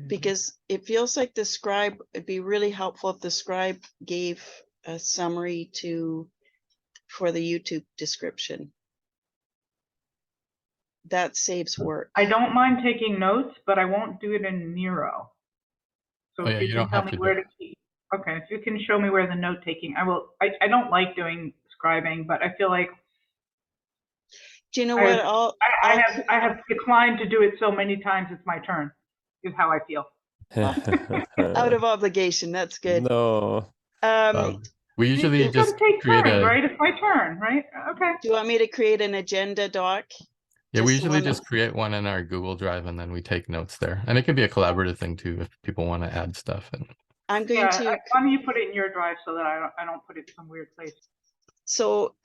because it feels like the scribe, it'd be really helpful if the scribe gave a summary for the YouTube description. That saves work. I don't mind taking notes, but I won't do it in Miro. So if you can tell me where to keep. Okay, if you can show me where the note taking, I will. I don't like doing scribing, but I feel like. Do you know what? I have declined to do it so many times. It's my turn. Is how I feel. Out of obligation. That's good. No. We usually just create right? It's my turn, right? Okay. Do you want me to create an agenda doc? Yeah, we usually just create one in our Google Drive and then we take notes there. And it can be a collaborative thing too if people want to add stuff. And I'm going to. Why don't you put it in your drive so that I don't put it in some weird place. So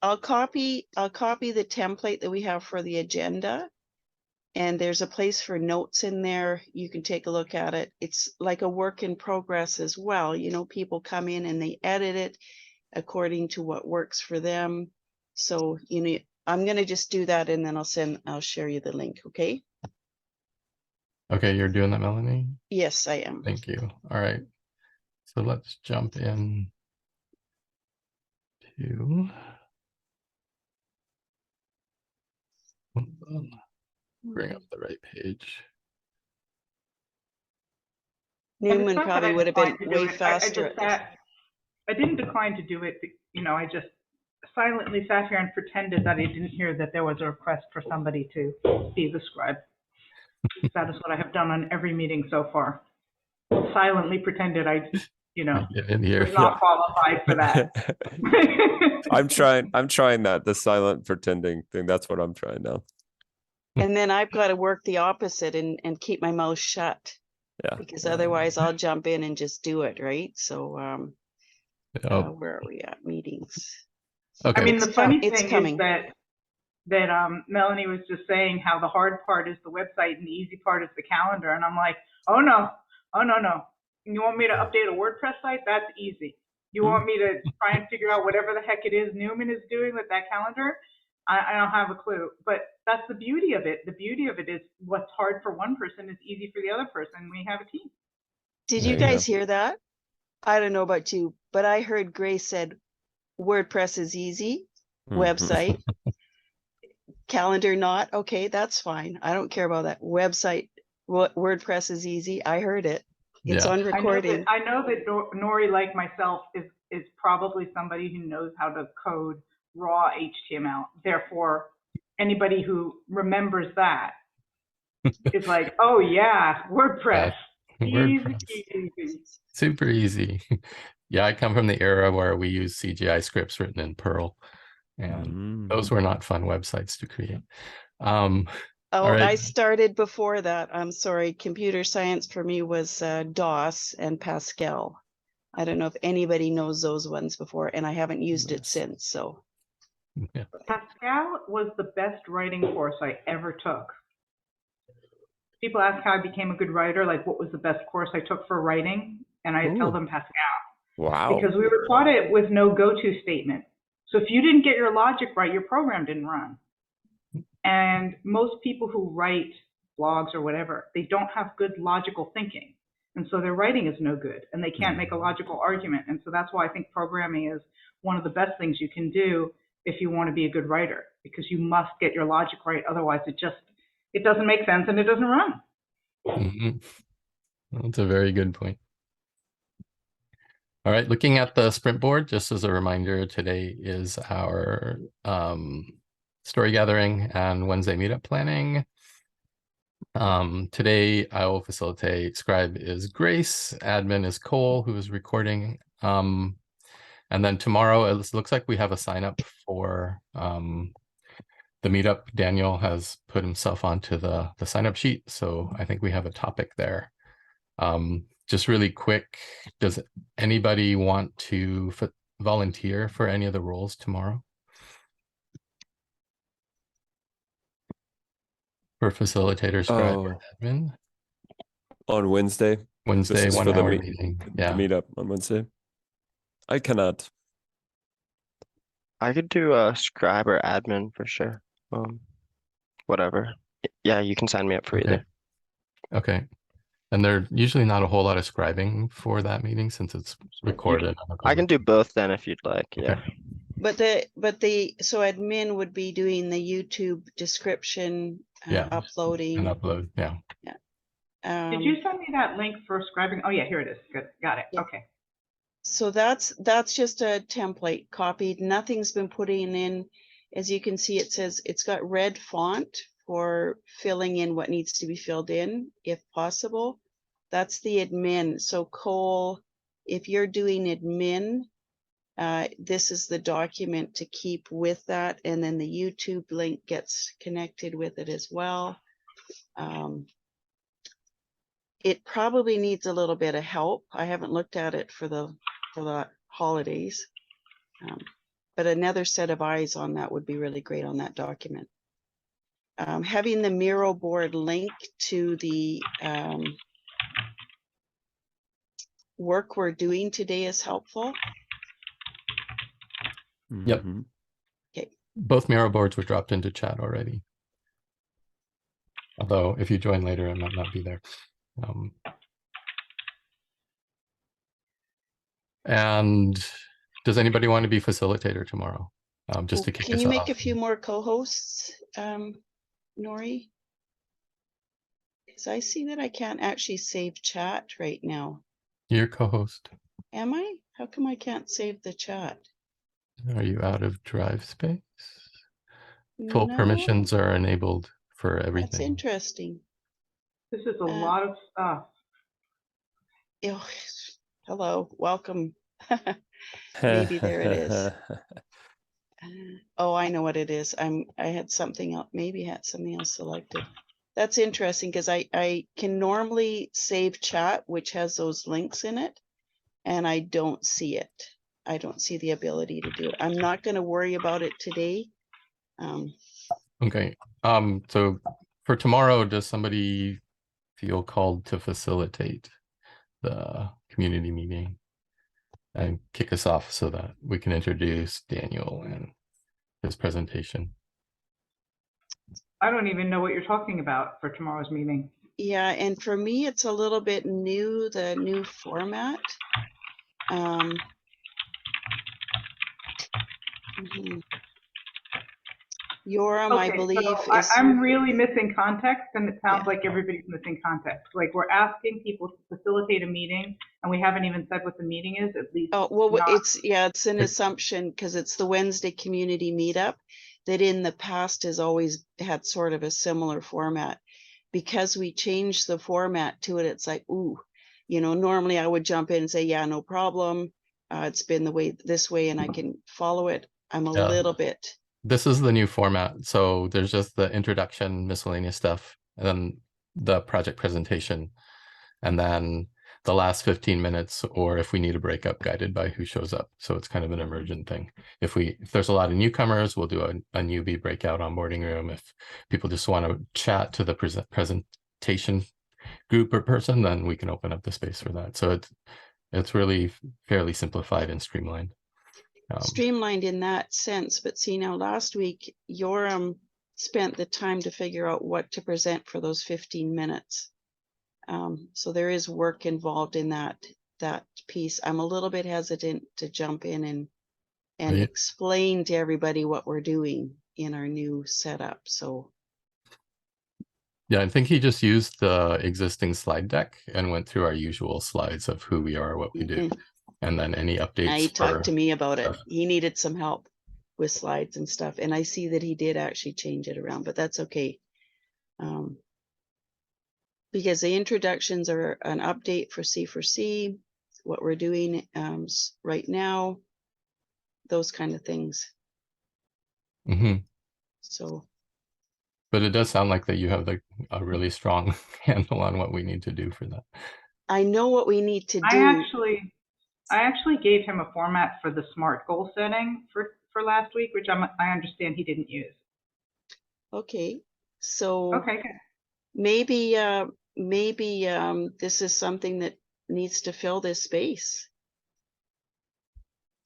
I'll copy the template that we have for the agenda. And there's a place for notes in there. You can take a look at it. It's like a work in progress as well. You know, people come in and they edit it according to what works for them. So, you know, I'm going to just do that and then I'll share you the link. Okay. Okay. You're doing that, Melanie? Yes, I am. Thank you. All right. So let's jump in to. Bring up the right page. Newman probably would have been way faster. I didn't decline to do it. You know, I just silently sat here and pretended that I didn't hear that there was a request for somebody to be the scribe. That is what I have done on every meeting so far. Silently pretended I was not qualified for that. I'm trying that, the silent pretending thing. That's what I'm trying now. And then I've got to work the opposite and keep my mouth shut. Yeah. Because otherwise I'll jump in and just do it, right? So where are we at? Meetings. Okay. I mean, the funny thing is that Melanie was just saying how the hard part is the website and the easy part is the calendar. And I'm like, oh no. You want me to update a WordPress site? That's easy. You want me to try and figure out whatever the heck it is Newman is doing with that calendar? I don't have a clue, but that's the beauty of it. The beauty of it is what's hard for one person is easy for the other person. We have a team. Did you guys hear that? I don't know about you, but I heard Grace said WordPress is easy, website, calendar not. Okay, that's fine. I don't care about that. Website, WordPress is easy. I heard it. It's on recording. I know that Nori, like myself, is probably somebody who knows how to code raw HTML. Therefore, anybody who remembers that is like, oh yeah, WordPress. Easy. Super easy. Yeah, I come from the era where we use CGI scripts written in Perl, and those were not fun websites to create. Right. I started before that. I'm sorry. Computer science for me was DOS and Pascal. I don't know if anybody knows those ones before, and I haven't used it since. So Pascal was the best writing course I ever took. People ask how I became a good writer, like what was the best course I took for writing, and I tell them Pascal. Wow. Because we were taught it with no go-to statement. So if you didn't get your logic right, your program didn't run. And most people who write blogs or whatever, they don't have good logical thinking. And so their writing is no good, and they can't make a logical argument. And so that's why I think programming is one of the best things you can do if you want to be a good writer, because you must get your logic right. Otherwise, it doesn't make sense and it doesn't run. That's a very good point. All right, looking at the sprint board, just as a reminder, today is our story gathering and Wednesday meetup planning. Today I will facilitate. Scribe is Grace, admin is Cole, who is recording. And then tomorrow it looks like we have a sign up for the meetup. Daniel has put himself onto the sign up sheet, so I think we have a topic there. Just really quick, does anybody want to volunteer for any of the roles tomorrow? For facilitator, scribe, or admin? On Wednesday? Wednesday, 1 hour meeting. Yeah. Meetup on Wednesday. I cannot. I could do a scribe or admin for sure. Whatever. Yeah, you can sign me up for either. Okay. And there usually not a whole lot of scribing for that meeting since it's recorded. on a I can public- do both then if you'd like. Yeah. Okay. So admin would be doing the YouTube description, Yeah. uploading. And upload. Yeah. Did you send me that link for scribing? Oh yeah, here it is. Good, got it. Yeah. Okay. So that's just a template copied. Nothing's been put in. As you can see, it says it's got red font for filling in what needs to be filled in, if possible. That's the admin. So Cole, if you're doing admin, this is the document to keep with that. And then the YouTube link gets connected with it as well. It probably needs a little bit of help. I haven't looked at it for the holidays, but another set of eyes on that would be really great on that document. Having the Miroboard link to the work we're doing today is helpful. Yep. Mhm. Both Miroboards were dropped into chat already. Although if you join later, I might not be there. And does anybody want to be facilitator tomorrow? Just to kick Can us you make off. a few more co-hosts, Nori? Because I see that I can't actually save chat right now. Your co-host. Am I? How come I can't save the chat? Are you out of drive space? Full No, permissions are enabled for that's everything. interesting. This is a lot of stuff. Oh, hello, welcome. Maybe there it is. Oh, I know what it is. I had something else, maybe had something else selected. That's interesting because I can normally save chat, which has those links in it, and I don't see it. I don't see the ability to do it. I'm not going to worry about it today. Okay. So for tomorrow, does somebody feel called to facilitate the community meeting and kick us off so that we can introduce Daniel and his presentation? I don't even know what you're talking about for tomorrow's meeting. Yeah, and for me, it's a little bit new, the new format. Mhm. Yoram, I believe, is. I'm really missing context, and it sounds Yeah. like everybody's missing context. Like we're asking people to facilitate a meeting, and we haven't even said what the meeting is, at least. Oh, well, not- it's an assumption because it's the Wednesday community meetup that in the past has always had sort of a similar format. Because we changed the format to it, it's like, ooh, normally I would jump in and say, yeah, no problem. It's been this way and I can follow it. I'm a Yeah. little bit. This is the new format. So there's just the introduction, miscellaneous stuff, and then the project presentation, and then the last 15 minutes, or if we need a breakup, guided by who shows up. So it's kind of an emergent thing. If there's a lot of newcomers, we'll do a newbie breakout onboarding room. If people just want to chat to the presentation group or person, then we can open up the space for that. So it's really fairly simplified and streamlined. Streamlined in that sense, but see now last week, Yoram spent the time to figure out what to present for those 15 minutes. So there is work involved in that piece. I'm a little bit hesitant to jump in and Yeah. explain to everybody what we're doing in our new setup. So Yeah, I think he just used the existing slide deck and went through our usual slides of who we are, what we do, and then any updates. he talked to me about it. stuff. He needed some help with slides and stuff. And I see that he did actually change it around, but that's okay. Because the introductions are an update for C4C, what we're doing right now, those kind of things. Mhm. So, But it does sound like that you have a really strong handle on what we need to do for that. I know what we need to do. I actually gave him a format for the SMART goal setting for last week, which I understand he didn't use. Okay, so Okay, good. maybe this is something that needs to fill this space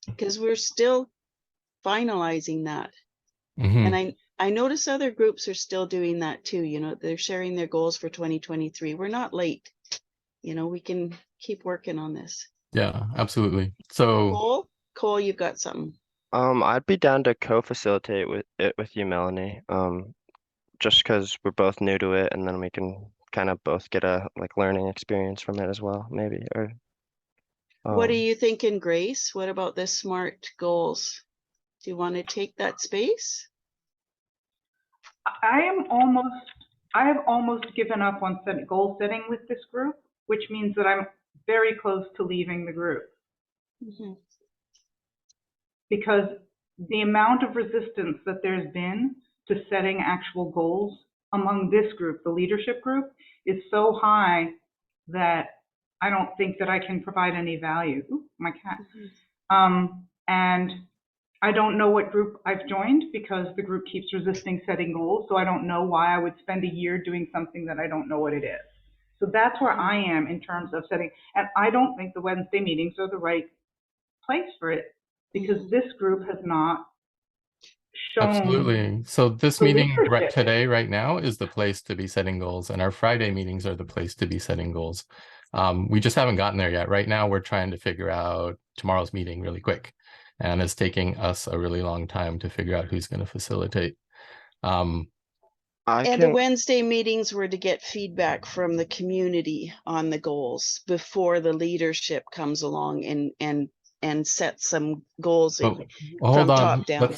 because we're still finalizing that. Mhm. And I notice other groups are still doing that too. They're sharing their goals for 2023. We're not late. you know, we can keep working on this. Yeah, absolutely. So Cole, you've got something. I'd be down to co-facilitate with you, Melanie. Just because we're both new to it, and then we can kind of both get a like learning experience from it as well, maybe. Or What are you thinking, Grace? What about the SMART goals? Do you want to take that space? I have almost given up on goal setting with this group, which means that I'm very close to leaving the group. Mhm. Because the amount of resistance that there's been to setting actual goals among this group, the leadership group, is so high that I don't think that I can provide any value. Ooh, my cat. And I don't know what group I've joined because the group keeps resisting setting goals. So I don't know why I would spend a year doing something that I don't know what it is. So that's where I am in terms of setting. And I don't think the Wednesday meetings are the right place for it, because this group has not shown absolutely. So this the meeting right leadership. today, right now, is the place to be setting goals, and our Friday meetings are the place to be setting goals. We just haven't gotten there yet. Right now, we're trying to figure out tomorrow's meeting really quick, and it's taking us a really long time to figure out who's going to facilitate. And the Wednesday meetings were to get feedback from the community on the goals before the leadership comes along and set some goals Oh, from hold on. top down.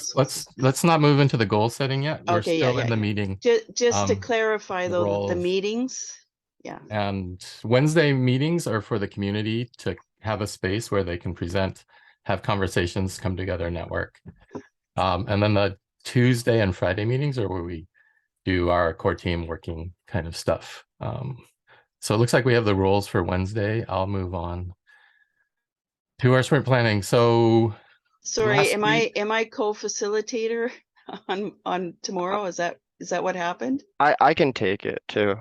Let's not move into the goal setting yet. We're Okay, still in the meeting. Just to clarify, though, the roles. meetings, yeah. And Wednesday meetings are for the community to have a space where they can present, have conversations, come together, network. And then the Tuesday and Friday meetings are where we do our core team working kind of stuff. So it looks like we have the roles for Wednesday. I'll move on to our sprint planning. So sorry, am I co-facilitator on tomorrow? Is that what happened? I can take it too.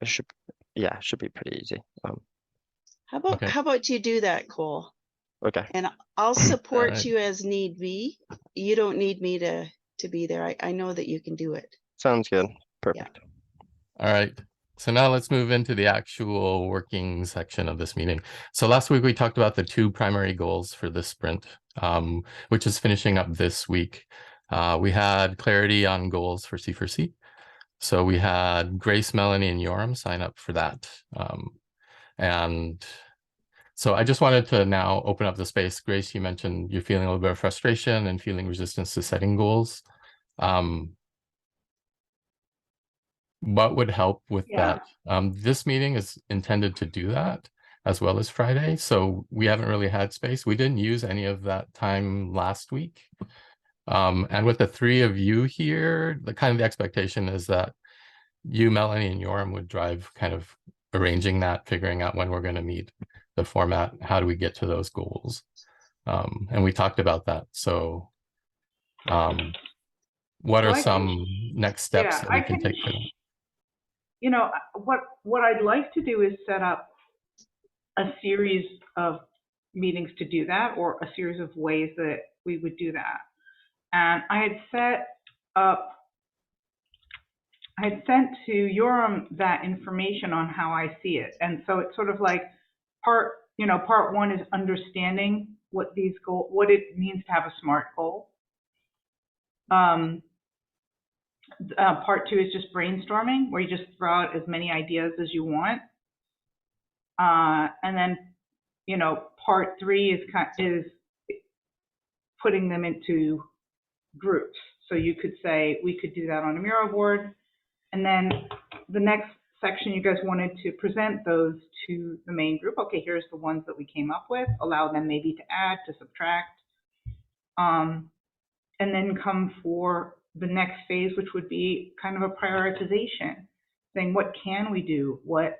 It should be pretty easy. How about you do that, Cole? Okay. And I'll support right. you as need be. You don't need me to be there. I know that you can do it. Sounds good. Perfect. All right. So now let's move into the actual working section of this meeting. So last week we talked about the two primary goals for this sprint, which is finishing up this week. We had clarity on goals for C4C. So we had Grace, Melanie, and Yoram sign up for that. And so I just wanted to now open up the space. Grace, you mentioned you're feeling a little bit of frustration and feeling resistance to setting goals. What would help with that? This meeting is intended to do that as well as Friday. So we haven't really had space. We didn't use any of that time last week. And with the three of you here, the expectation is that you, Melanie, and Yoram would drive kind of arranging that, figuring out when we're going to meet, the format, how do we get to those goals? And we talked about that. So what are some next steps that we can take for that? You know, what I'd like to do is set up a series of meetings to do that, or a series of ways that we would do that. And I had sent to Yoram that information on how I see it. And so it's sort of like part one is understanding what it means to have a SMART goal. Part two is just brainstorming, where you just throw out as many ideas as you want. And then, part three is putting them into groups. So you could say, we could do that on a Miroboard. And then the next section, you guys wanted to present those to the main group. Okay, here's the ones that we came up with. Allow them maybe to add, to subtract. And then come for the next phase, which would be kind of a prioritization, saying what can we do? What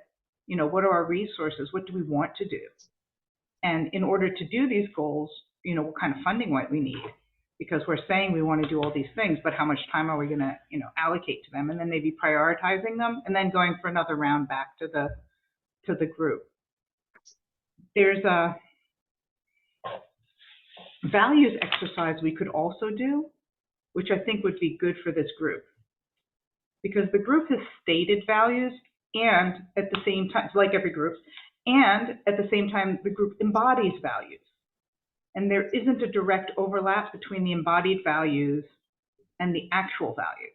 are our resources? What do we want to do? And in order to do these goals, what kind of funding might we need? Because we're saying we want to do all these things, but how much time are we going to, allocate to them? And then maybe prioritizing them, and then going for another round back to the group. There's a values exercise we could also do, which I think would be good for this group, because the group has stated values, and at the same time, like every group, and at the same time, the group embodies values. And there isn't a direct overlap between the embodied values and the actual values.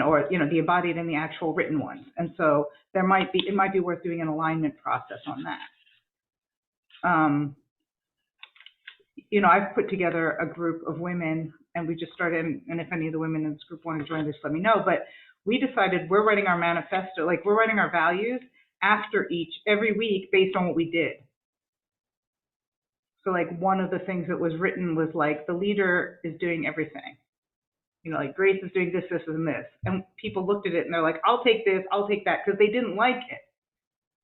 Or the embodied and the actual written ones. And so it might be worth doing an alignment process on that. I've put together a group of women, and we just started, and if any of the women in this group want to join, just let me know. But we decided we're writing our manifesto, like we're writing our values every week based on what we did. So like one of the things that was written was like, the leader is doing everything. Like Grace is doing this, this, and this. And people looked at it and they're like, I'll take this, I'll take that, because they didn't like it.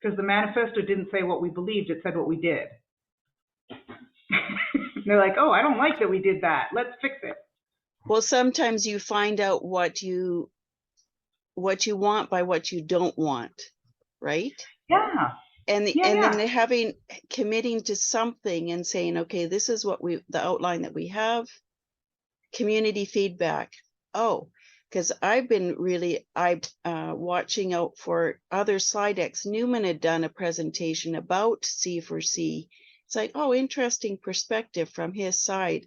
Because the manifesto didn't say what we believed, it said what we did. They're like, oh, I don't like that we did that. Let's fix it. Well, sometimes you find out what you want by what you don't want, right? Yeah. And then committing to something and saying, okay, this is what the outline that we have. Community feedback. Oh, because I've been really watching out for other slide decks. Newman had done a presentation about C4C. It's like, oh, interesting perspective from his side.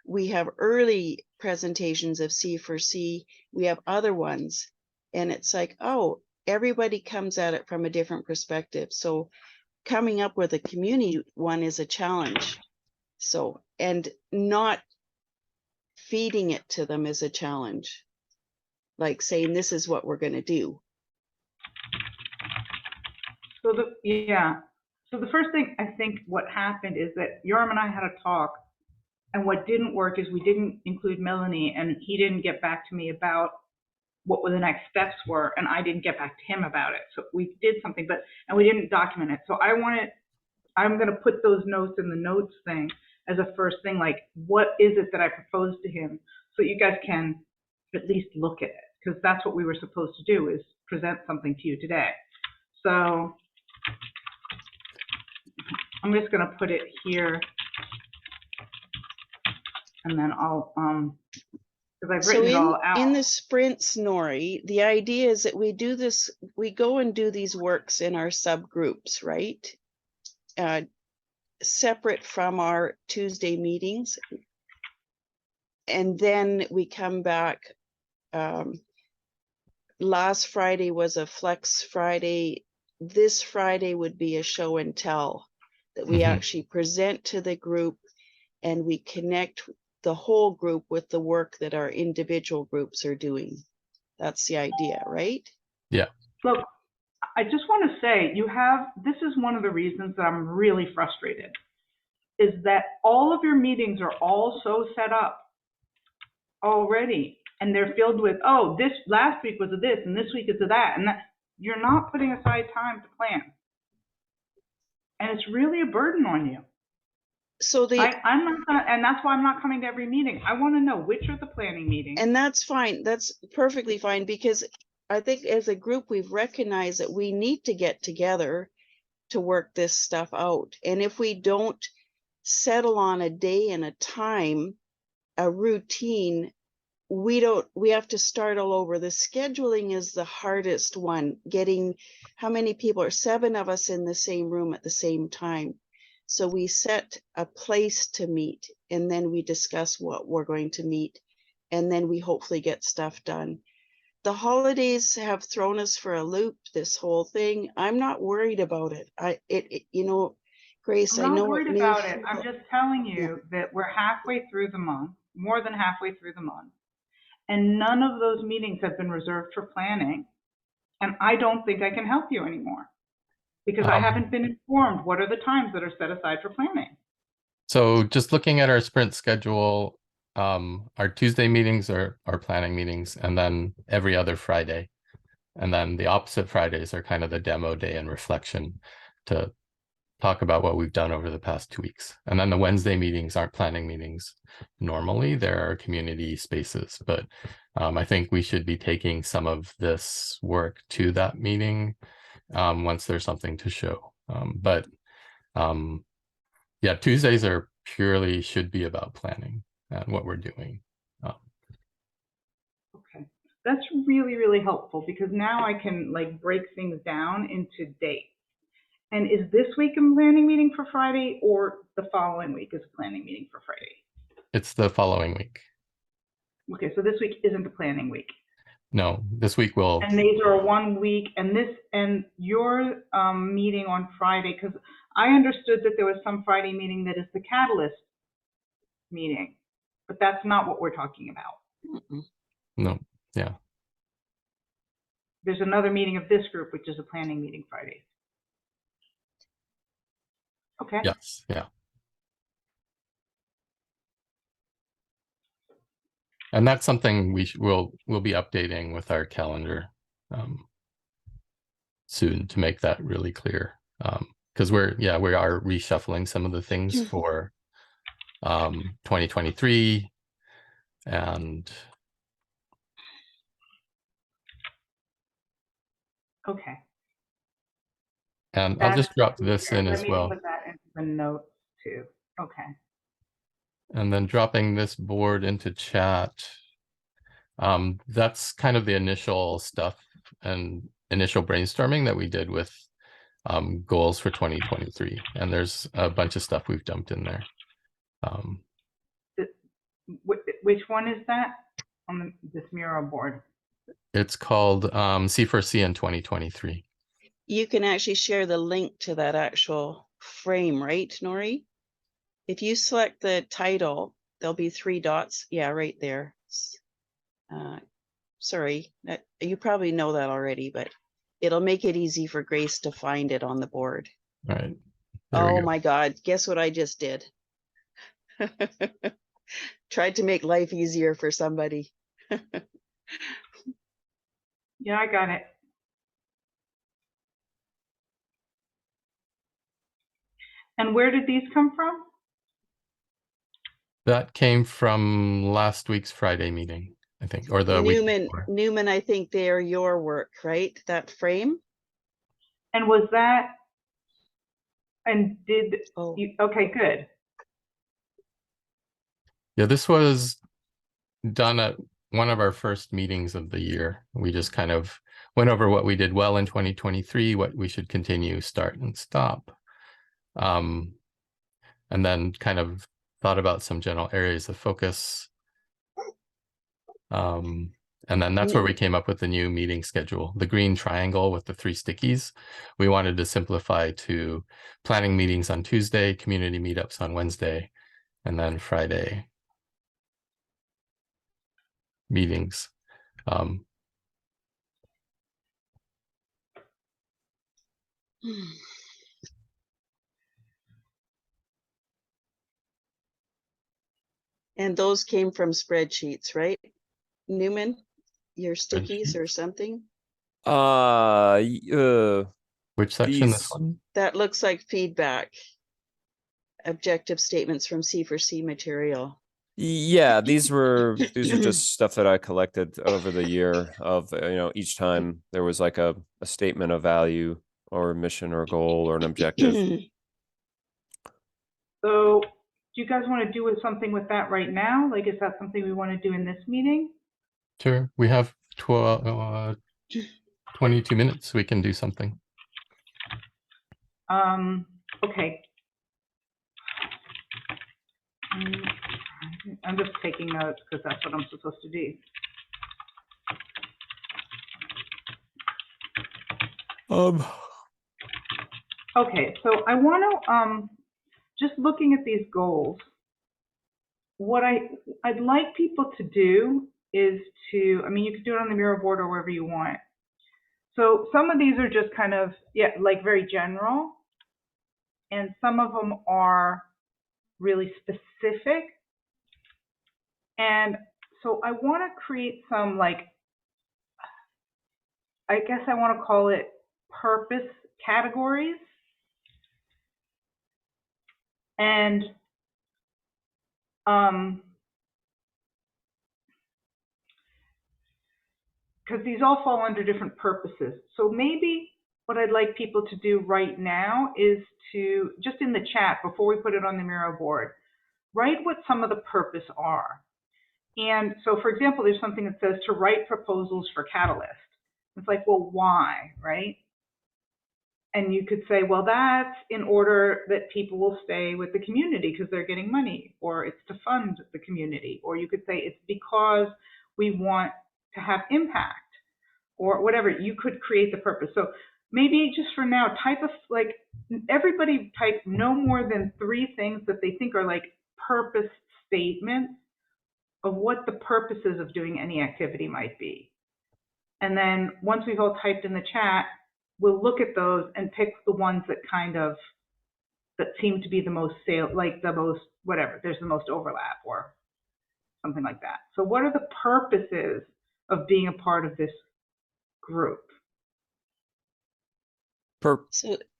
We have early presentations of C4C. We have other ones. And it's like, oh, everybody comes at it from a different perspective. So coming up with a community one is a challenge. So, and not feeding it to them is a challenge. Like saying, this is what we're going to do. So the first thing I think what happened is that Yoram and I had a talk, and what didn't work is we didn't include Melanie, and he didn't get back to me about what the next steps were, and I didn't get back to him about it. So we did something, and we didn't document it. So I'm going to put those notes in the notes thing as a first thing, like what is it that I proposed to him, so you guys can at least look at it, because that's what we were supposed to do, is present something to you today. So I'm just going to put it here, and then I'll, because I've written it all out. In the sprints, Nori, the idea is that we go and do these works in our subgroups, right? Separate from our Tuesday meetings. And then we come back. Last Friday was a Flex Friday. This Friday would be a show and tell that we actually present to the group, and we connect the whole group with the work that our individual groups are doing. That's the idea, right? Yeah. Look, I just want to say, this is one of the reasons that I'm really frustrated, is that all of your meetings are all so set up already, and they're filled with, oh, this last week was a this, and this week is a that, and that. You're not putting aside time to plan. And it's really a burden on you. So I'm not gonna, and that's why I'm not coming to every meeting. I want to know which are the planning meetings. And that's fine. That's perfectly fine, because I think as a group, we've recognized that we need to get together to work this stuff out. And if we don't settle on a day and a time, a routine, we have to start all over. The scheduling is the hardest one. Getting how many people are 7 of us in the same room at the same time. So we set a place to meet, and then we discuss what we're going to meet, and then we hopefully get stuff done. The holidays have thrown us for a loop, this whole thing. I'm not worried about it. Grace, I'm I know not worried it may about it. feel- I'm just telling you that we're halfway through the month, more than halfway through the month. And none of those meetings have been reserved for planning. And I don't think I can help you anymore, because I haven't been informed what are the times that are set aside for planning. So just looking at our sprint schedule, our Tuesday meetings are our planning meetings, and then every other Friday. And then the opposite Fridays are kind of the demo day and reflection to talk about what we've done over the past 2 weeks. And then the Wednesday meetings aren't planning meetings. Normally there are community spaces, but I think we should be taking some of this work to that meeting once there's something to show. Yeah, Tuesdays are should be about planning and what we're doing. Okay. That's really, really helpful because now I can like break things down into dates. And is this week a planning meeting for Friday or the following week is a planning meeting for Friday? It's the following week. Okay, so this week isn't the planning week. No, this week will. And these are 1 week, and your meeting on Friday, because I understood that there was some Friday meeting that is the catalyst meeting, but that's not what we're talking about. No, yeah. There's another meeting of this group, which is a planning meeting Friday. Okay. Yes, yeah. And that's something we'll be updating with our calendar soon to make that really clear. Because we are reshuffling some of the things for 2023 and Okay. I'll just drop this in as well. Let me put that into the notes too. Okay. And then dropping this board into chat. That's kind of the initial stuff and initial brainstorming that we did with goals for 2023. And there's a bunch of stuff we've dumped in there. Which one is that on this Miroboard? It's called C4C in 2023. You can actually share the link to that actual frame, right, Nori? If you select the title, there'll be 3 dots. Yeah, right there. Sorry, you probably know that already, but it'll make it easy for Grace to find it on the board. All right. There we Oh go. my God, guess what I just did? Tried to make life easier for somebody. Yeah, I got it. And where did these come from? That came from last week's Friday meeting, I think, or the week before. Newman, I think they are your work, right? That frame? And was that, and did Oh. you, okay, good. Yeah, this was done at one of our first meetings of the year. We just kind of went over what we did well in 2023, what we should continue, start and stop. And then kind of thought about some general areas of focus. And then that's where we came up with the new meeting schedule, the green triangle with the 3 stickies. We wanted to simplify to planning meetings on Tuesday, community meetups on Wednesday, and then Friday meetings. And those came from spreadsheets, right? Newman, your stickies or something? Which section? This These- one? That looks like feedback. Objective statements from C4C material. Yeah, these are just stuff that I collected over the year of, each time there was like a statement of value or a mission or goal or an objective. So do you guys want to do something with that right now? Like, is that something we want to do in this meeting? Sure. We have 22 minutes. We can do something. Okay. I'm just taking notes because that's what I'm supposed to do. Okay, so I want to, just looking at these goals, what I'd like people to do is to, I mean, you can do it on the Miroboard or wherever you want. So some of these are just kind of, yeah, like very general, and some of them are really specific. And so I want to create some, like, I guess I want to call it purpose categories. And because these all fall under different purposes. So maybe what I'd like people to do right now is to, just in the chat, before we put it on the Miroboard, write what some of the purpose are. And so, for example, there's something that says to write proposals for Catalyst. It's like, well, why, right? And you could say, well, that's in order that people will stay with the community because they're getting money, or it's to fund the community. Or you could say it's because we want to have impact, or whatever. You could create the purpose. So maybe just for now, type of, like, everybody type no more than 3 things that they think are like purpose statements of what the purposes of doing any activity might be. And then once we've all typed in the chat, we'll look at those and pick the ones that that seem to be the most like the most, whatever, there's the most overlap or something like that. So what are the purposes of being a part of this group?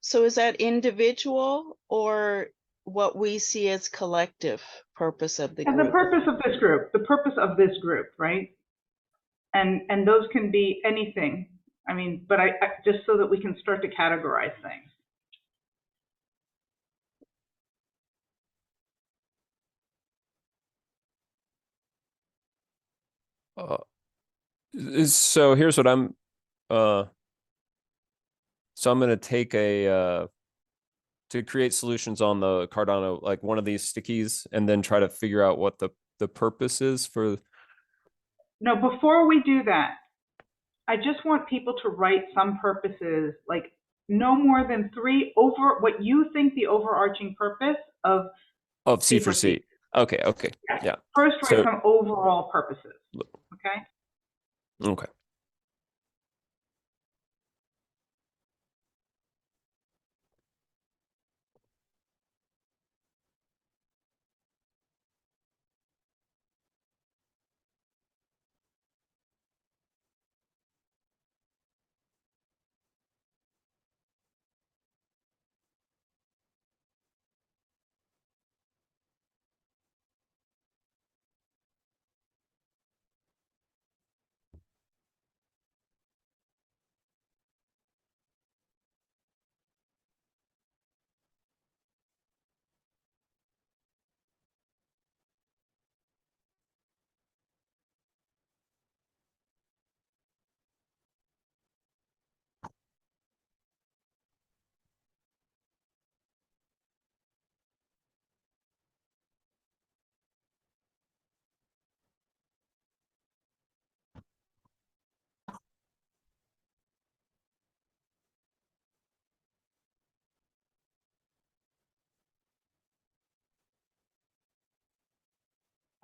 So is that individual or what we see as collective purpose of the And group? the purpose of this group, right? And those can be anything. I mean, but I just so that we can start to categorize things. So here's what I'm so I'm going to take to create solutions on the Cardano, like one of these stickies, and then try to figure out what the purpose is for. No, before we do that, I just want people to write some purposes, like no more than 3 over what you think the overarching purpose of C4C. Okay. Yeah. First, write some overall purposes. Okay. Okay.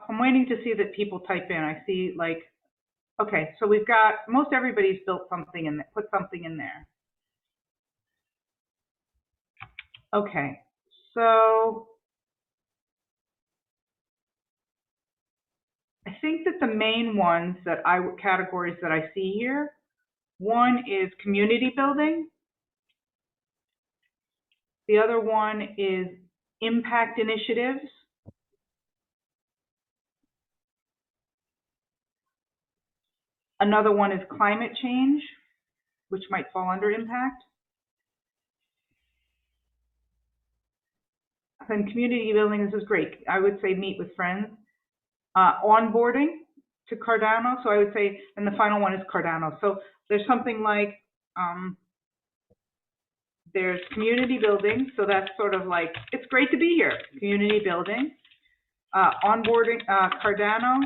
I'm waiting to see that people type in. I see, like, okay, so we've got, most everybody's built something and put something in there. Okay, so I think that the main ones that categories that I see here, one is community building. The other one is impact initiatives. Another one is climate change, which might fall under impact. And community building, this is great. I would say meet with friends. Onboarding to Cardano. So I would say, and the final one is Cardano. So there's something like, there's community building. So that's sort of like, it's great to be here. Community building. Onboarding, Cardano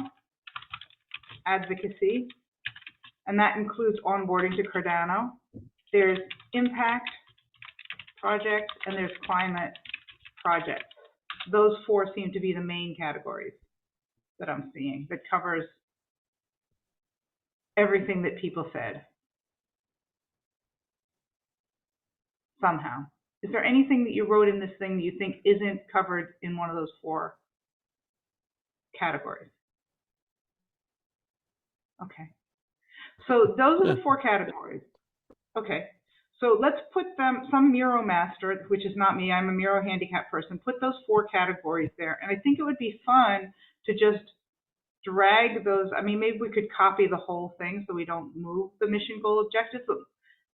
advocacy. And that includes onboarding to Cardano. There's impact projects and there's climate projects. Those 4 seem to be the main categories that I'm seeing that covers everything that people said. Somehow. Is there anything that you wrote in this thing that you think isn't covered in one of those 4 categories? Okay. So those are the 4 categories. Okay. So let's put them, some Miro master, which is not me, I'm a Miro handicap person, put those 4 categories there. And I think it would be fun to just drag those. I mean, maybe we could copy the whole thing so we don't move the mission goal objectives,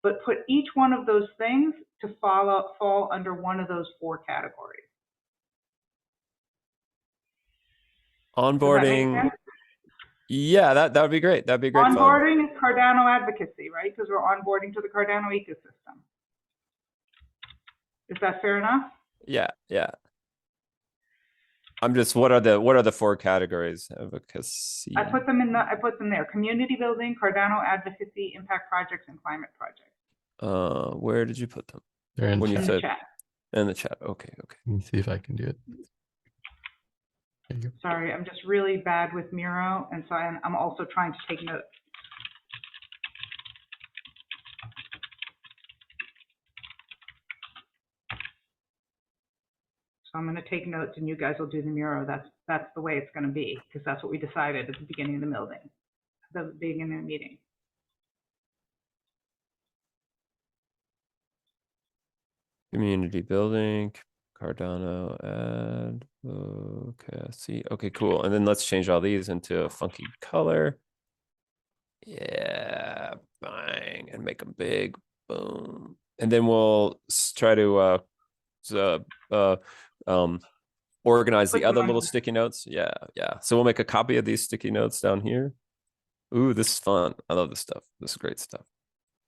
but put each one of those things to fall under one of those 4 categories. Onboarding. Yeah, that would be great. That'd be great fun. Onboarding is Cardano advocacy, right? Because we're onboarding to the Cardano ecosystem. Is that fair enough? Yeah, yeah. I'm just, what are the 4 categories? Advocacy. I put them there. Community building, Cardano advocacy, impact projects, and climate projects. Where did you put them? They're in When you In chat. the said chat. in the chat. Okay, okay. Let me see if I can do it. There you go. Sorry, I'm just really bad with Miro, and so I'm also trying to take notes. So I'm going to take notes, and you guys will do the Miro. That's the way it's going to be, because that's what we decided at the beginning of the beginning of the meeting. Community building, Cardano advocacy. Okay, cool. And then let's change all these into a funky color. Yeah, bang, and make them big. Boom. And then we'll try to organize Put the them other on- little sticky notes. Yeah, yeah. So we'll make a copy of these sticky notes down here. Ooh, this is fun. I love this stuff. This is great stuff.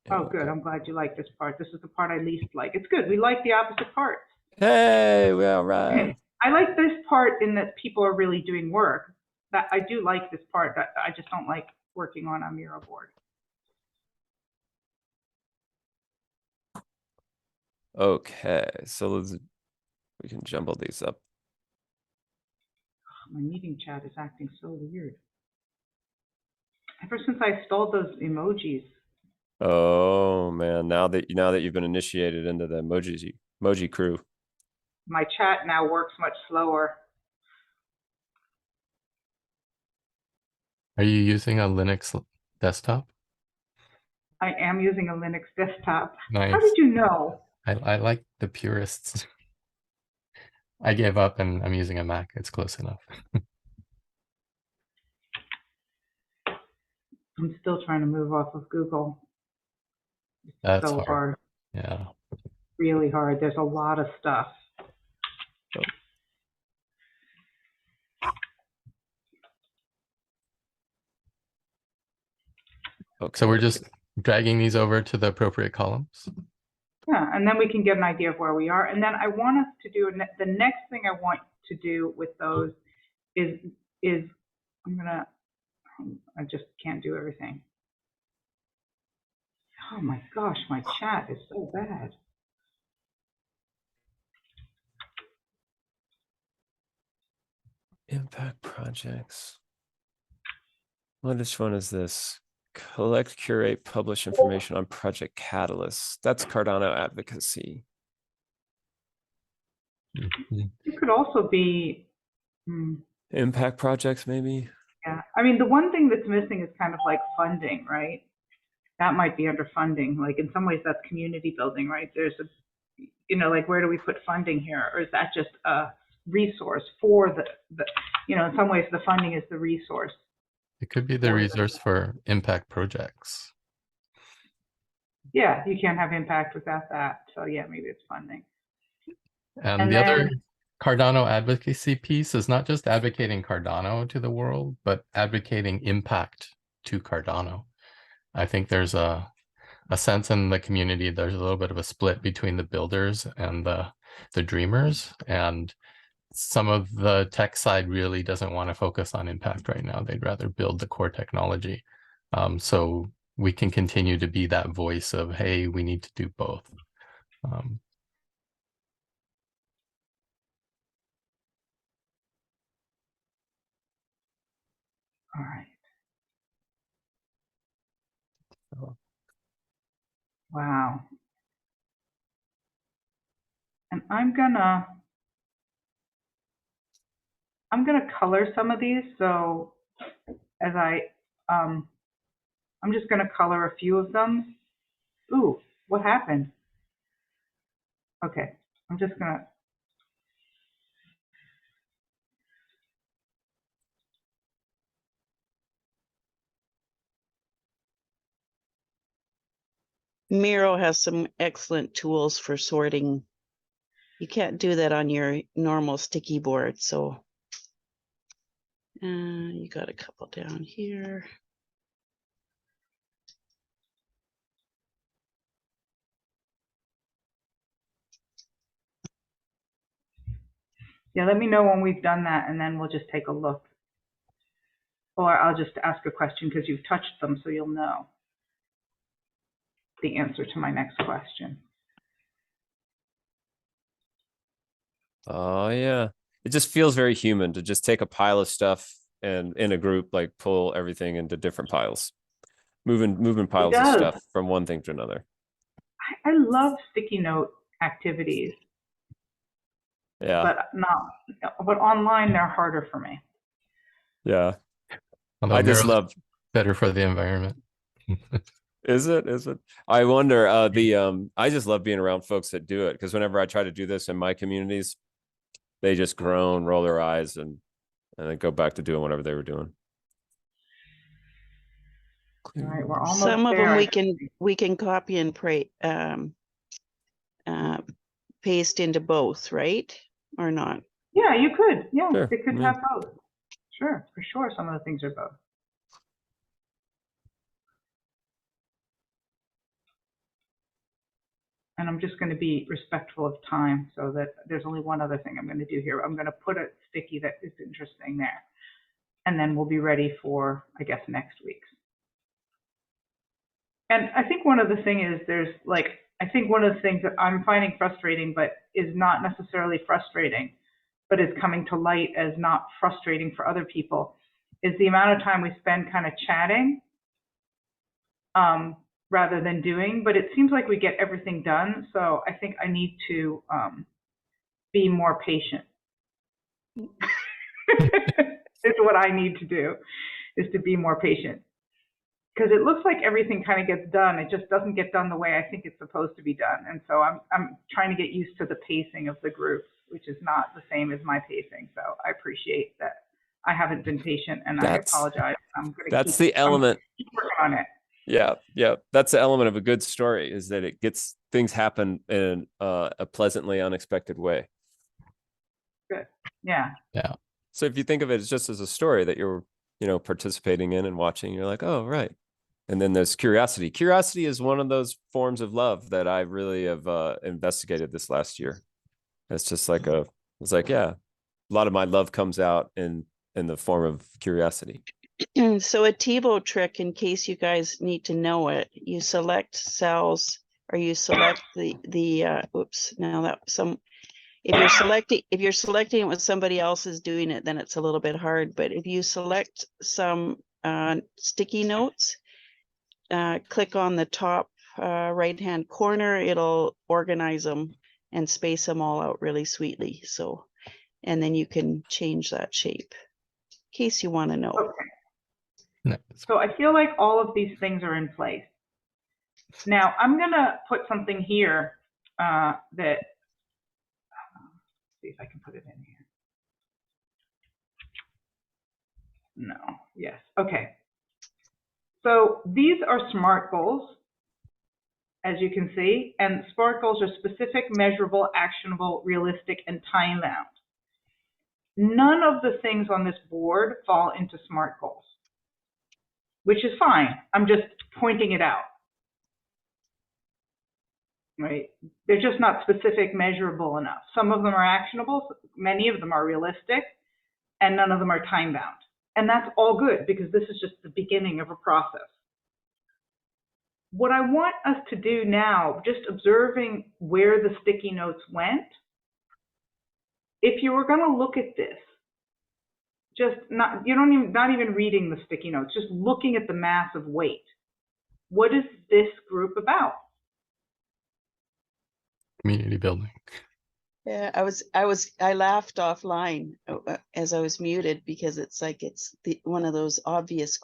Yeah, Oh, good. I'm glad you like this part. This is the part I least like. It's good. We like the opposite parts. Hey, we're all right. I like this part in that people are really doing work. That I do like this part. That I just don't like working on a Miroboard. Okay, so we can jumble these up. My meeting chat is acting so weird. Ever since I stole those emojis. Oh man, now that you've been initiated into the emoji crew. My chat now works much slower. Are you using a Linux desktop? I am using a Linux desktop. Nice. How did you know? I like the purists. I gave up and I'm using a Mac. It's close enough. I'm still trying to move off of Google. It's That's so hard. Yeah. Really hard. There's a lot of stuff. Okay. So we're just dragging these over to the appropriate columns. Yeah, and then we can get an idea of where we are. And then I want us to do, the next thing I want to do with those is I just can't do everything. Oh my gosh, my chat is so bad. Impact projects. Which one is this? Collect, curate, publish information on Project Catalyst. That's Cardano advocacy. It could also be, Impact projects, maybe? yeah. I mean, the one thing that's missing is kind of like funding, right? That might be under funding. Like in some ways that's community building, right? There's like where do we put funding here? Or is that just a resource for the in some ways the funding is the resource. It could be the resource for impact projects. Yeah, you can't have impact without that. So yeah, maybe it's funding. And the other Cardano advocacy piece is not just advocating Cardano to the world, but advocating impact to Cardano. I think there's a sense in the community, there's a little bit of a split between the builders and the dreamers. And some of the tech side really doesn't want to focus on impact right now. They'd rather build the core technology. So we can continue to be that voice of, hey, we need to do both. All right. Oh. Wow. And I'm gonna color some of these. So as I'm just gonna color a few of them. Ooh, what happened? Okay, I'm just gonna. Miro has some excellent tools for sorting. You can't do that on your normal sticky board, so You got a couple down here. Yeah, let me know when we've done that, and then we'll just take a look. Or I'll just ask a question because you've touched them, so you'll know the answer to my next question. Oh yeah. It just feels very human to just take a pile of stuff and in a group, like pull everything into different piles. Moving piles of does. stuff from one thing to another. I love sticky note activities, Yeah. but online they're harder for me. Yeah. Although I just Miro's love. better for the environment. Is it? Is it? I wonder. I just love being around folks that do it, because whenever I try to do this in my communities, they just groan, roll their eyes, and then go back to doing whatever they were doing. All right, we're almost Some of there. them we can copy and paste into both, right? Or not? Yeah, you could. Yeah, Sure, it could yeah. have both. Sure, for sure. Some of the things are both. And I'm just going to be respectful of time, so that there's only one other thing I'm going to do here. I'm going to put a sticky that is interesting there. And then we'll be ready for, I guess, next week's. And I think one of the things is I think one of the things that I'm finding frustrating, but is not necessarily frustrating, but is coming to light as not frustrating for other people, is the amount of time we spend kind of chatting rather than doing. But it seems like we get everything done. So I think I need to be more patient. It's what I need to do, is to be more patient. Because it looks like everything kind of gets done. It just doesn't get done the way I think it's supposed to be done. And so I'm trying to get used to the pacing of the groups, which is not the same as my pacing. So I appreciate that I haven't been patient, and I apologize. I'm going to That's the element. keep working on it. Yeah. That's the element of a good story, is that it gets things happen in a pleasantly unexpected way. Good. Yeah. So if you think of it as just as a story that you're, participating in and watching, you're like, oh, right. And then there's curiosity. Curiosity is one of those forms of love that I really have investigated this last year. It's just like a lot of my love comes out in the form of curiosity. So a TiVo trick, in case you guys need to know it, you select cells, or you select if you're selecting it when somebody else is doing it, then it's a little bit hard. But if you select some sticky notes, click on the top right hand corner, it'll organize them and space them all out really sweetly. So, and then you can change that shape in case you want to know. Okay. So I feel like all of these things are in place. Now I'm going to put something here that, see if I can put it in here. No, yes, okay. So these are SMART goals, as you can see, and SMART goals are specific, measurable, actionable, realistic, and time-bound. None of the things on this board fall into SMART goals, which is fine. I'm just pointing it out, right? They're just not specific, measurable enough. Some of them are actionable, many of them are realistic, and none of them are time-bound. And that's all good, because this is just the beginning of a process. What I want us to do now, just observing where the sticky notes went, if you were going to look at this, not even reading the sticky notes, just looking at the mass of weight, what is this group about? Community building. Yeah, I laughed offline as I was muted, because it's like one of those obvious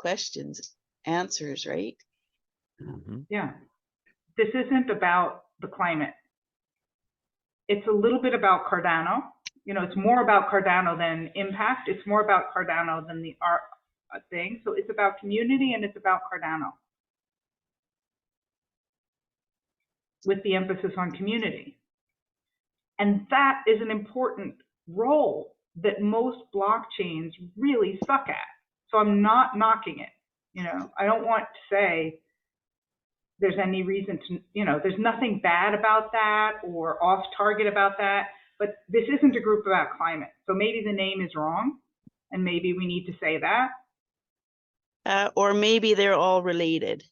answers, right? Mm-hmm. Yeah. This isn't about the climate. It's a little bit about Cardano. It's more about Cardano than impact. It's more about Cardano than the art thing. So it's about community, and it's about Cardano, with the emphasis on community. And that is an important role that most blockchains really suck at. So I'm not knocking it. You know, I don't want to say there's any reason to, you know, there's nothing bad about that or off target about that, but this isn't a group about climate. So maybe the name is wrong and maybe we need to say that. Or maybe they're all related.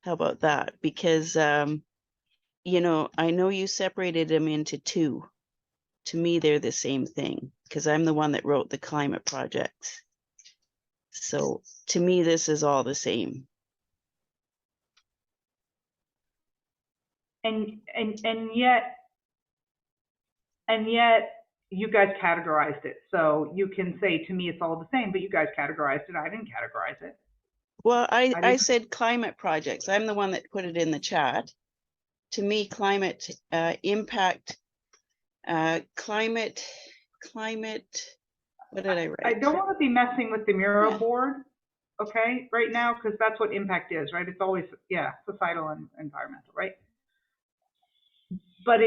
How about that? Because, you know, I know you separated them into two. To me, they're the same thing because I'm the one that wrote the climate project. So to me, this is all the same. And yet you guys categorized it. So you can say to me it's all the same, but you guys categorized it. I didn't categorize it. Well, I didn't- said climate projects. I'm the one that put it in the chat. To me, climate impact, climate, what did I write? I don't want to be messing with the Miroboard, okay, right now, because that's what impact is, right? It's always, yeah, societal and environmental, right? But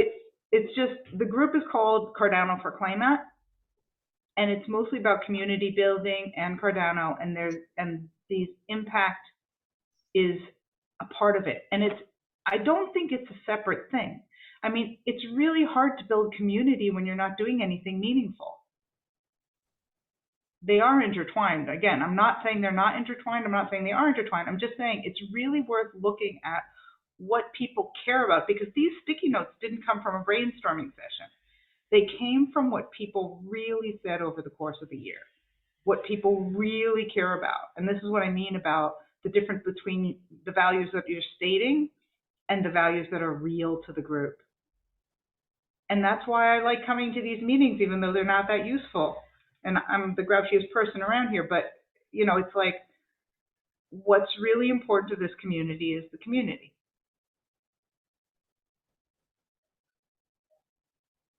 it's just, the group is called Cardano4Climate, and it's mostly about community building and Cardano, and these impact is a part of it. And I don't think it's a separate thing. I mean, it's really hard to build community when you're not doing anything meaningful. They are intertwined. Again, I'm not saying they're not intertwined. I'm not saying they are intertwined. I'm just saying it's really worth looking at what people care about, because these sticky notes didn't come from a brainstorming session. They came from what people really said over the course of the year, what people really care about. And this is what I mean about the difference between the values that you're stating and the values that are real to the group. And that's why I like coming to these meetings, even though they're not that useful. And I'm the grouchiest person around here, but you know, it's like, what's really important to this community is the community.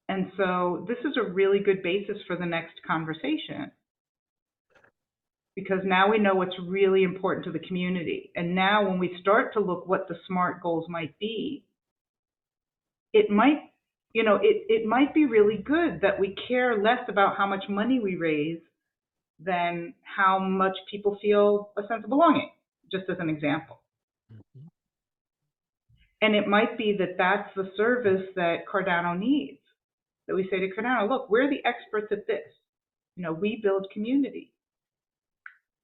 And so this is a really good basis for the next conversation, because now we know what's really important to the community. And now when we start to look what the SMART goals might be, it might, you know, it might be really good that we care less about how much money we raise than how much people feel a sense of belonging, just as an example. Mhm. And it might be that that's the service that Cardano needs, that we say to Cardano, look, we're the experts at this. You know, we build community.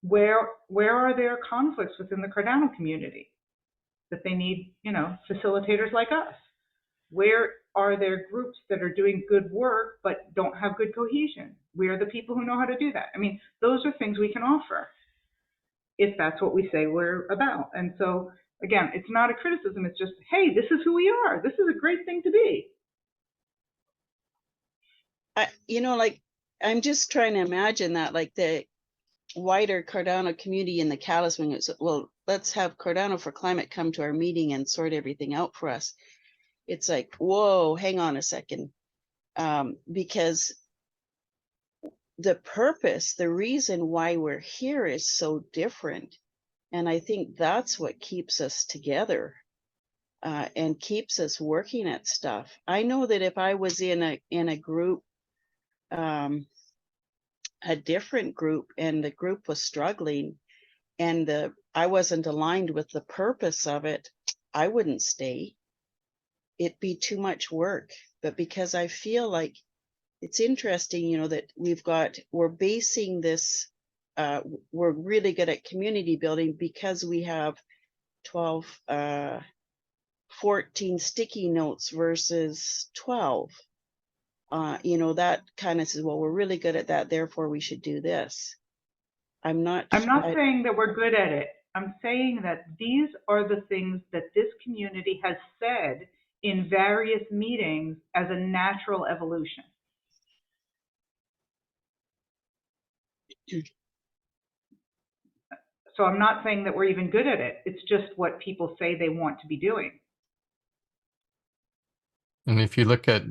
Where are there conflicts within the Cardano community that they need, you know, facilitators like us? Where are there groups that are doing good work but don't have good cohesion? We are the people who know how to do that. I mean, those are things we can offer if that's what we say we're about. And so, again, it's not a criticism. It's just, hey, this is who we are. This is a great thing to be. You know, like, I'm just trying to imagine that, like the wider Cardano community in the Catalyst wing is, well, let's have Cardano4Climate come to our meeting and sort everything out for us. It's like, whoa, hang on a second. Because the purpose, the reason why we're here is so different. And I think that's what keeps us together and keeps us working at stuff. I know that if I was in a group, a different group, and the group was struggling and I wasn't aligned with the purpose of it, I wouldn't stay. It'd be too much work. But because I feel like it's interesting, you know, that we're basing this, we're really good at community building because we have 14 sticky notes versus 12. You know, that kind of says, well, we're really good at that, therefore we should do this. I'm not saying that we're good at it. I'm saying that these are the things that this community has said in various meetings as a natural evolution. So I'm not saying that we're even good at it. It's just what people say they want to be doing. And if you look at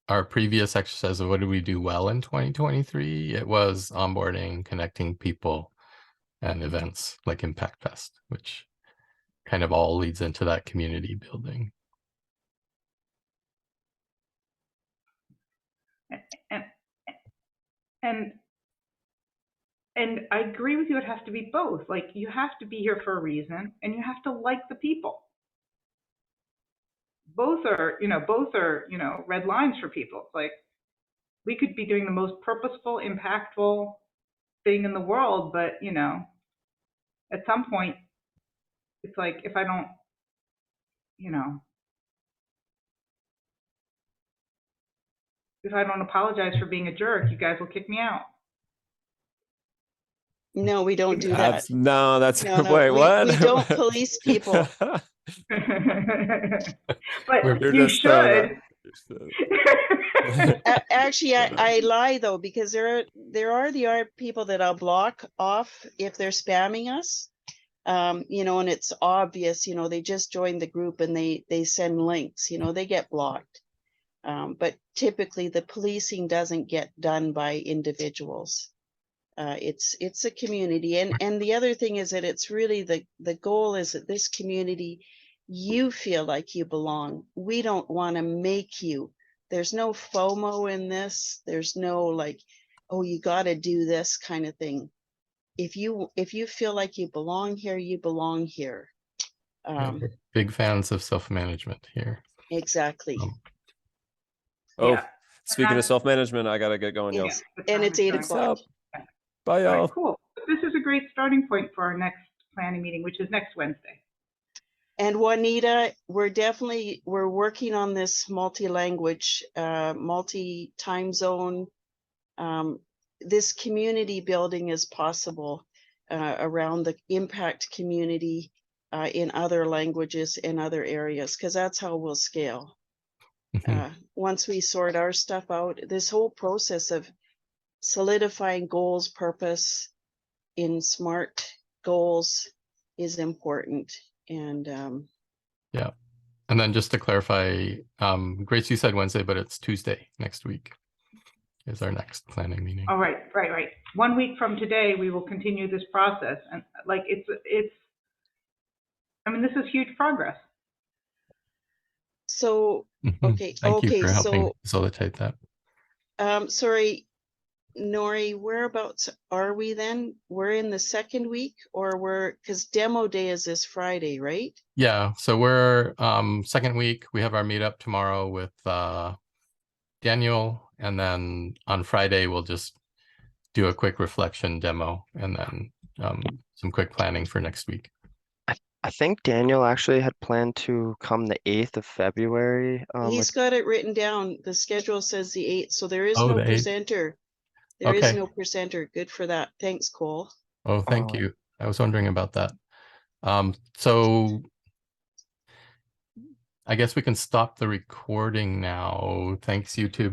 our previous exercise of what did we do well in 2023, it was onboarding, connecting people, and events like Impact Fest, which kind of all leads into that community building. And I agree with you, it has to be both. Like, you have to be here for a reason, and you have to like the people. Both are, red lines for people. It's like, we could be doing the most purposeful, impactful thing in the world, but, at some point, it's like, if I don't, if I don't apologize for being a jerk, you guys will kick me out. No, we don't do that. No, that's No, no, wait, what? we don't police people. But You're you just should. Actually, I lie though, because there are people that I'll block off if they're spamming us. And it's obvious, they just joined the group and they send links, they get blocked. But typically the policing doesn't get done by individuals. It's a community. And the other thing is that it's really the goal is that this community, you feel like you belong. We don't want to make you. There's no FOMO in this. There's no like, oh, you got to do this kind of thing. If you feel like you belong here, you belong here. We're big fans of self-management here. Exactly. Oh, Yeah. speaking of self-management, I gotta get going, y'all. Yes. And it's 8 o'clock. Bye, All y'all. right, cool. This is a great starting point for our next planning meeting, which is next Wednesday. And Juanita, we're working on this multi-language, multi-time zone. This community building is possible around the impact community in other languages in other areas, because that's how we'll scale. Once we sort our stuff out, this whole process of solidifying goals, purpose in SMART goals is important. And yeah. And then just to clarify, Grace, you said Wednesday, but it's Tuesday next week is our next planning meeting. All right. 1 week from today, we will continue this process. And like, this is huge progress. so, okay. Thank you for helping So, facilitate that. sorry, Nori, whereabouts are we then? We're in the second week, or because demo day is this Friday, right? Yeah, so we're second week. We have our meetup tomorrow with Daniel, and then on Friday we'll just do a quick reflection demo, and then some quick planning for next week. I think Daniel actually had planned to come the 8th of February. He's got it written down. The schedule says the 8th, so there is Oh, no the 8th. presenter. There is Okay. no presenter. Good for that. Thanks, Cole. Oh, thank you. I was wondering about that. So I guess we can stop the recording now. Thanks, YouTube.